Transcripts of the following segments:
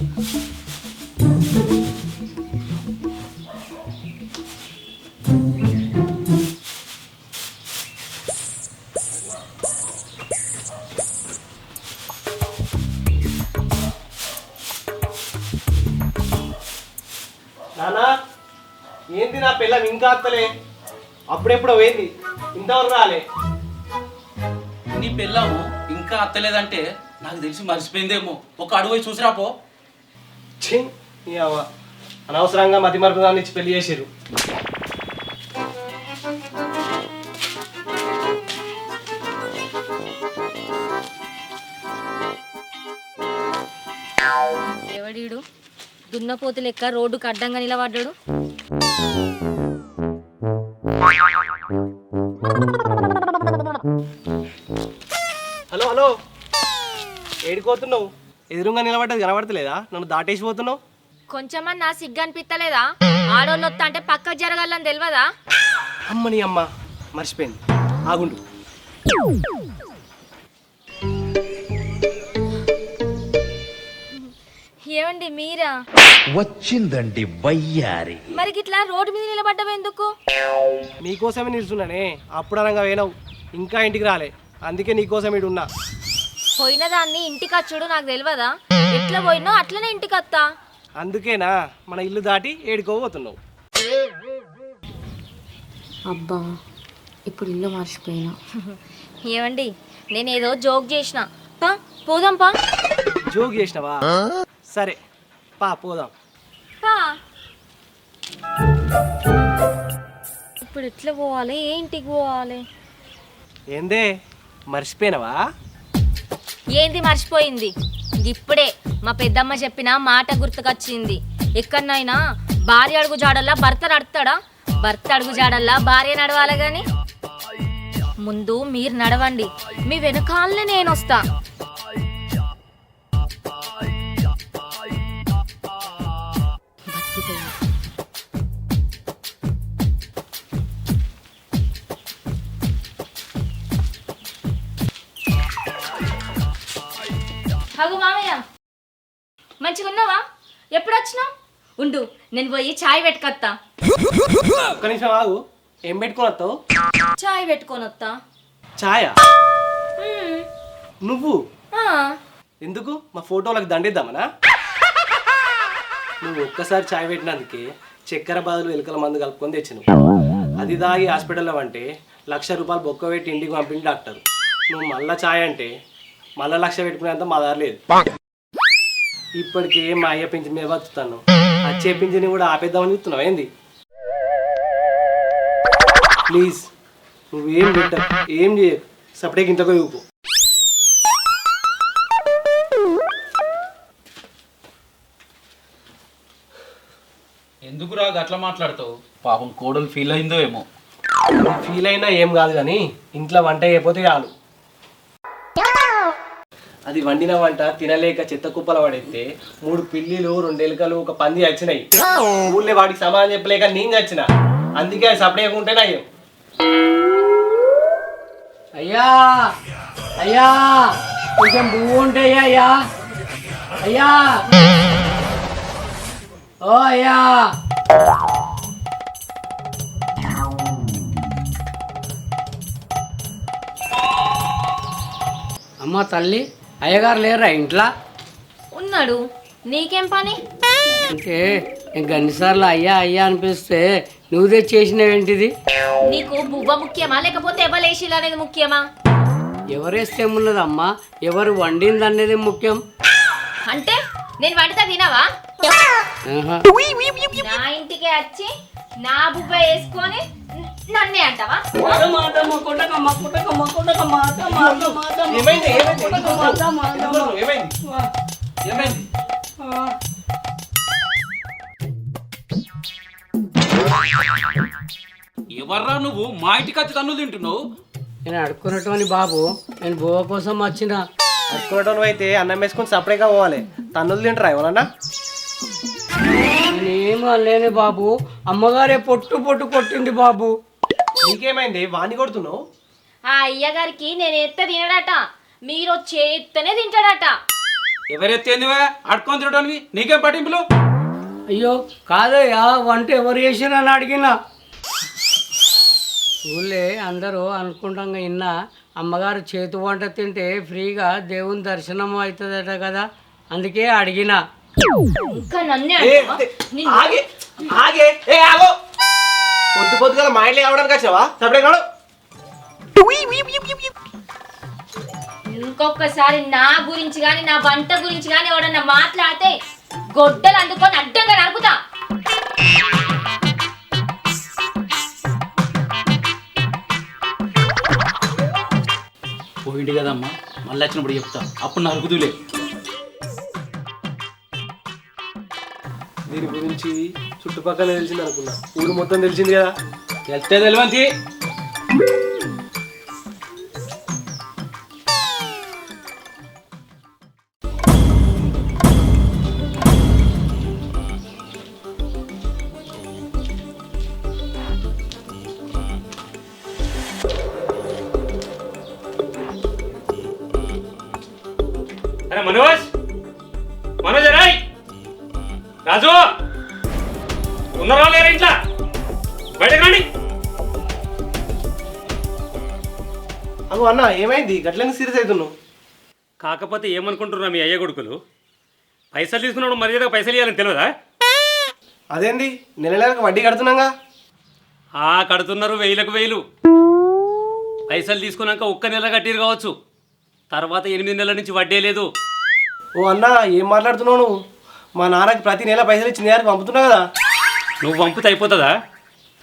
నానా ఏంది నా పిల్లం ఇంకా అత్తలే? అప్పుడెప్పుడో పోయింది, ఇంతవరకు రాలే. నీ పిల్లము ఇంకా అత్తలేదంటే నాకు తెలిసి మర్చిపోయిందేమో. ఒక అడుగు పోయి చూసిరాపో. ఛీ, నీ అవ్వ అనవసరంగా మతి మరుపు దాన్ని ఇచ్చి పెళ్లి చేసారు. ఎవడీడు దున్నపోతు లెక్క రోడ్డుకు అడ్డంగా నిలబడ్డాడు. హలో హలో, ఏడిపోతున్నావు? ఎదురుగా నిలబడ్డది కనబడతలేదా? నన్ను దాటేసి పోతున్నావు. కొంచెమన్నా సిగ్గు అనిపిస్తలేదా? ఆడోళ్ళు వస్తా అంటే పక్కకు జరగాలని తెలియదా? అమ్మని అమ్మ మర్చిపోయింది, ఆగుండు. ఏమండి మీరా? వచ్చిందండి వయ్యారి. మరి ఇట్లా రోడ్డు మీద నిలబడ్డావు ఎందుకు? నీకోసమే నిలుచున్నానే, అప్పుడు అనగా వేనవు, ఇంకా ఇంటికి రాలే, అందుకే నీకోసం ఇడు ఉన్నా. పోయిన దాన్ని ఇంటికి వచ్చుడు నాకు తెలియదా? ఎట్లా పోయినా అట్లనే ఇంటికి వస్తా. అందుకేనా మన ఇల్లు దాటి ఏడుకోబోతున్నావు. అబ్బా ఇప్పుడు ఇల్లు మర్చిపోయినా. ఏమండి నేనేదో జోక్ చేసిన. పా పోదాం పా. జోక్ చేసినవా? సరే పా పోదాం. పా. ఇప్పుడు ఎట్లా పోవాలి? ఏ ఇంటికి పోవాలి? ఏందే మర్చిపోయినవా? ఏంది మర్చిపోయింది? ఇప్పుడే మా పెద్దమ్మ చెప్పిన మాట గుర్తుకొచ్చింది. ఎక్కడనైనా భార్య అడుగు జాడల్లా భర్త నడుస్తాడా? భర్త అడుగు జాడల్లా భార్య నడవాలి గాని. ముందు మీరు నడవండి, మీ వెనకాలనే నేను వస్తా. హగు మామయ్య, మంచిగా ఉన్నావా? ఎప్పుడు వచ్చినావు? ఉండు నేను పోయి చాయ్ పెట్టుకొత్తా. ఒక్క నిమిషం ఆగు. ఏం పెట్టుకొని వస్తావు? చాయ్ పెట్టుకొని వస్తా. ఛాయా? మ్మ్. నువ్వు ఆ, ఎందుకు? మా ఫోటోలకు దండిద్దామనా? నువ్వు ఒక్కసారి ఛాయ్ పెట్టినందుకే చక్కెర బదులు ఎలుకల మందు కలుపుకొని తెచ్చినావు. అది దాగి హాస్పిటల్లో అంటే ₹1,00,000 బొక్క పెట్టి ఇంటికి పంపింది డాక్టర్. నువ్వు మళ్ళా ఛాయ్ అంటే మళ్ళా 1,00,000 పెట్టుకునేంత మా దారి లేదు. ఇప్పటికే మా అయ్య పింఛన్ మీద బతుకుతాను, వచ్చే పింఛన్ కూడా ఆపేద్దామని చూస్తున్నావు ఏంది? ప్లీజ్ నువ్వేం పెట్ట ఏం చేయ, సపరేట్ ఇంట్లోకి ఊపు. ఎందుకురా అట్లా మాట్లాడతావు? పాపం కోడలు ఫీల్ అయిందో ఏమో. ఫీల్ అయినా ఏం కాదు కానీ ఇంట్లో వంట అయిపోతే చాలు. అది వండిన వంట తినలేక చెత్త కుప్పల పడేస్తే 3 పిల్లిలు 2 ఎలుకలు 1 పంది వచ్చినాయి. ఊళ్ళో వాడికి సమాధానం చెప్పలేక నేను వచ్చిన, అందుకే అది సపరేట్ ఉంటేనే అయ్యో. అయ్యా అయ్యా కొంచెం పువ్వు ఉంటాయా అయ్యా? అయ్యా ఓ అయ్యా. అమ్మ తల్లి, అయ్యగారు లేరా ఇంట్లో? ఉన్నాడు. నీకేం పని? అంటే నేను అన్నిసార్లు అయ్యా అయ్యా అనిపిస్తే నువ్వు తెచ్చేసినవేంటిది? నీకు బువ్వ ముఖ్యమా లేకపోతే ఎవలేసిలు అనేది ముఖ్యమా? ఎవరేస్తే ఏమున్నదమ్మా, ఎవరు వండింది అనేది ముఖ్యం. అంటే నేను వండితే తినవా? ఆహా. నా ఇంటికే వచ్చి నా బువ్వ వేసుకొని నన్నే అంటావా? ఏమైంది? ఏమైంది? ఏమైంది? ఎవర్రా నువ్వు మా ఇంటికి వచ్చి తన్నులు తింటున్నావు? నేను అడుక్కున్నటువంటి బాబు, నేను బువ్వ కోసం వచ్చిన. అట్టుకోవడం అయితే అన్నం వేసుకొని సపరేట్గా పోవాలి, తన్నులు తింటారా ఏమన్నా? నేనేం అనలేని బాబు, అమ్మగారే పొట్టు పొట్టు కొట్టింది బాబు. నీకేమైంది? వాణ్ణి కొడుతున్నావు? ఆ అయ్యగారికి నేను ఎత్తే తినడట, మీరు చేత్తనే తింటాడట. ఎవరెత్తేందివా అడుకొని తినడానికి నీకేం పట్టింపులు? అయ్యో కాదయ్యా, వంట ఎవరు చేసిరని అడిగినా. ఊళ్ళే అందరూ అనుకుంటాం ఇన్నా అమ్మగారు చేతి వంట తింటే ఫ్రీగా దేవుని దర్శనం అవుతుందట కదా, అందుకే అడిగినా. ఇంకా నన్నే ఏ, అంటావా? ఆగే ఆగే ఏ ఆగో పొద్దు పొద్దుగా మా ఇంట్లో కావడానికి వచ్చావా? సపరేట్ కాడు. ఇంకొకసారి నా గురించి కానీ నా వంట గురించి కానీ ఎవడన్నా మాట్లాడితే గొడ్డలు అందుకొని అడ్డంగా నరుకుతా. పోయింది కదమ్మా, మళ్ళీ వచ్చినప్పుడు చెప్తా, అప్పుడు నరుకుదులే. దీని గురించి చుట్టుపక్కల తెలిసింది అనుకున్నా, ఊరు మొత్తం తెలిసింది కదా. తెలిస్తే తెలివంతి. అరే మనోజ్, మనోజ్ రాయ్, రాజు ఉన్నారా లేరా ఇంట్లో? బయటకు రండి. అగో అన్న ఏమైంది గట్లని సీరియస్ అవుతున్నావు? కాకపోతే ఏమనుకుంటున్నా మీ అయ్య కొడుకులు, పైసలు తీసుకున్నాడు మర్యాదగా పైసలు ఇవ్వాలని తెలియదా? అదేంది నెల నెలకు వడ్డీ కడుతున్నాగా. కడుతున్నారు 1000కు 1000. పైసలు తీసుకున్నాక ఒక్క నెల కట్టిరు కావచ్చు, తర్వాత 8 నెలల నుంచి వడ్డే లేదు. ఓ అన్న ఏం మాట్లాడుతున్నావు నువ్వు? మా నాన్నకి ప్రతి నెల పైసలు ఇచ్చిన నేరకు పంపుతున్నావు కదా. నువ్వు పంపితే అయిపోతుందా?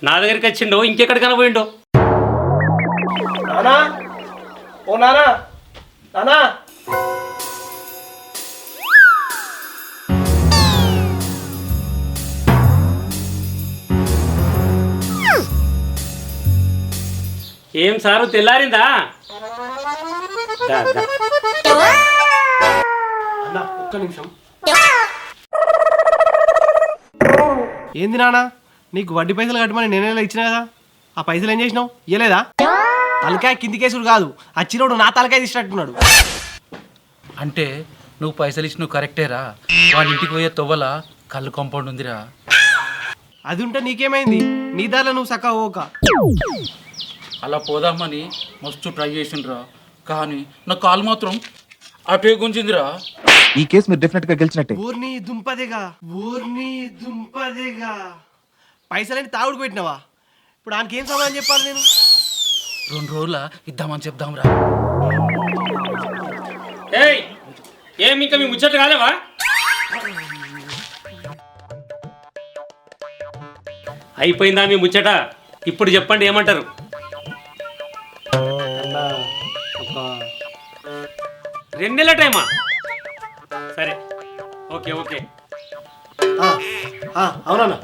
నా దగ్గరికి వచ్చిండో ఇంకెక్కడికైనా పోయిండో? నానా ఓ నానా నానా ఏం సారు తెల్లారిందా? దా, దా. అన్న ఒక్క నిమిషం. ఏంది నాన్న, నీకు వడ్డీ పైసలు కట్టమని నేనే ఇచ్చిన కదా, ఆ పైసలు ఏం చేసినావు? ఇయ్యలేదా? తలకాయ కింది కేసుడు కాదు, వచ్చినోడు నా తలకాయ తీసినట్టున్నాడు. అంటే నువ్వు పైసలు ఇచ్చి నువ్వు కరెక్టేరా, వాళ్ళ ఇంటికి పోయే తొవ్వల కళ్ళు కాంపౌండ్ ఉందిరా. అది ఉంటే నీకేమైంది? నీ దారిలో నువ్వు సక్క ఓక. అలా పోదామని మస్తు ట్రై చేసిండ్రా, కానీ నా కాలు మాత్రం అటే గుంజిందిరా. ఈ కేసు మీరు డెఫినెట్ గా గెలిచినట్టే. ఊర్ని దుంపదేగా పైసలని తాగుడు పెట్టినావా? ఇప్పుడు ఆయనకి ఏం సమాధానం చెప్పాలి నేను? 2 రోజుల ఇద్దామని చెప్దాంరా. ఏయ్, ఏం ఇంకా మీ ముచ్చట కాలేవా? అయిపోయిందా మీ ముచ్చట? ఇప్పుడు చెప్పండి ఏమంటారు? అన్నా, ఒక 2 నెలల టైమా? సరే, ఓకే ఓకే. అవునన్నా,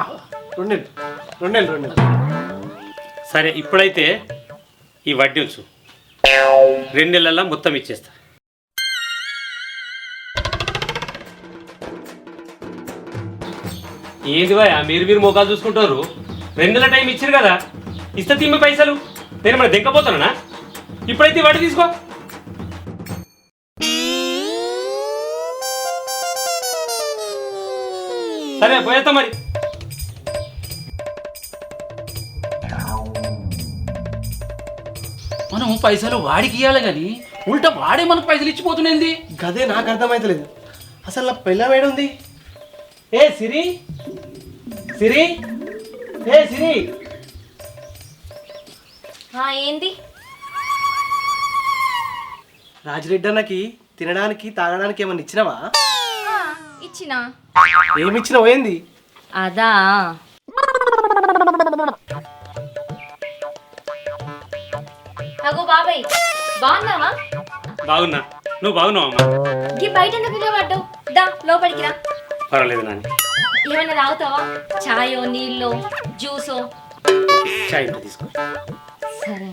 2 నెలలు. సరే, ఇప్పుడైతే ఈ వడ్డీ ఉంచు, 2 నెలల్లో మొత్తం ఇచ్చేస్తా. ఏంది భయ మీరు మోకాలు చూసుకుంటారు? 2 నెలల టైం ఇచ్చారు కదా, ఇస్తే తిమ్మ పైసలు. నేను మన దెంకపోతానా? ఇప్పుడైతే వడ్డీ తీసుకో. సరే పోయేస్తా మరి. మనం పైసలు వాడికి ఇవ్వాలి కానీ ఉల్టా వాడే మనకు పైసలు ఇచ్చిపోతున్నది. గదే నాకు అర్థమైతలేదు. అసలు నా పిల్ల వేడుంది. ఏ సిరి సిరి ఏ సిరి, ఏంది? రాజిరెడ్డి అన్నకి తినడానికి తాగడానికి ఏమన్నా ఇచ్చినావా? ఇచ్చినా. ఏమి ఇచ్చినావు? ఏంది? అదా, అగో బాబాయ్, బాగున్నావా? బాగున్నా, నువ్వు బాగున్నావు అమ్మా? గీ బయట ఎందుకు నిలబడ్డావు? దా లోపలికి రా. పర్వాలేదు నాని. ఏమైనా తాగుతావా? చాయో నీళ్ళో జ్యూసో? చాయ్ ఇంట్లో తీసుకో. సరే.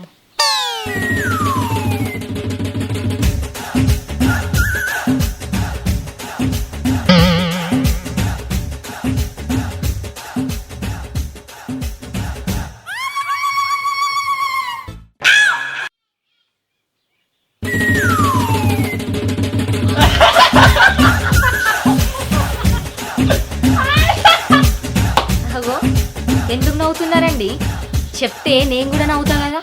ఎందుకు నవ్వుతున్నారండి? చెప్తే నేను కూడా నవ్వుతా కదా.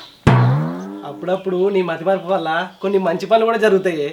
అప్పుడప్పుడు నీ మతిమరుపు వల్ల కొన్ని మంచి పనులు కూడా జరుగుతాయి.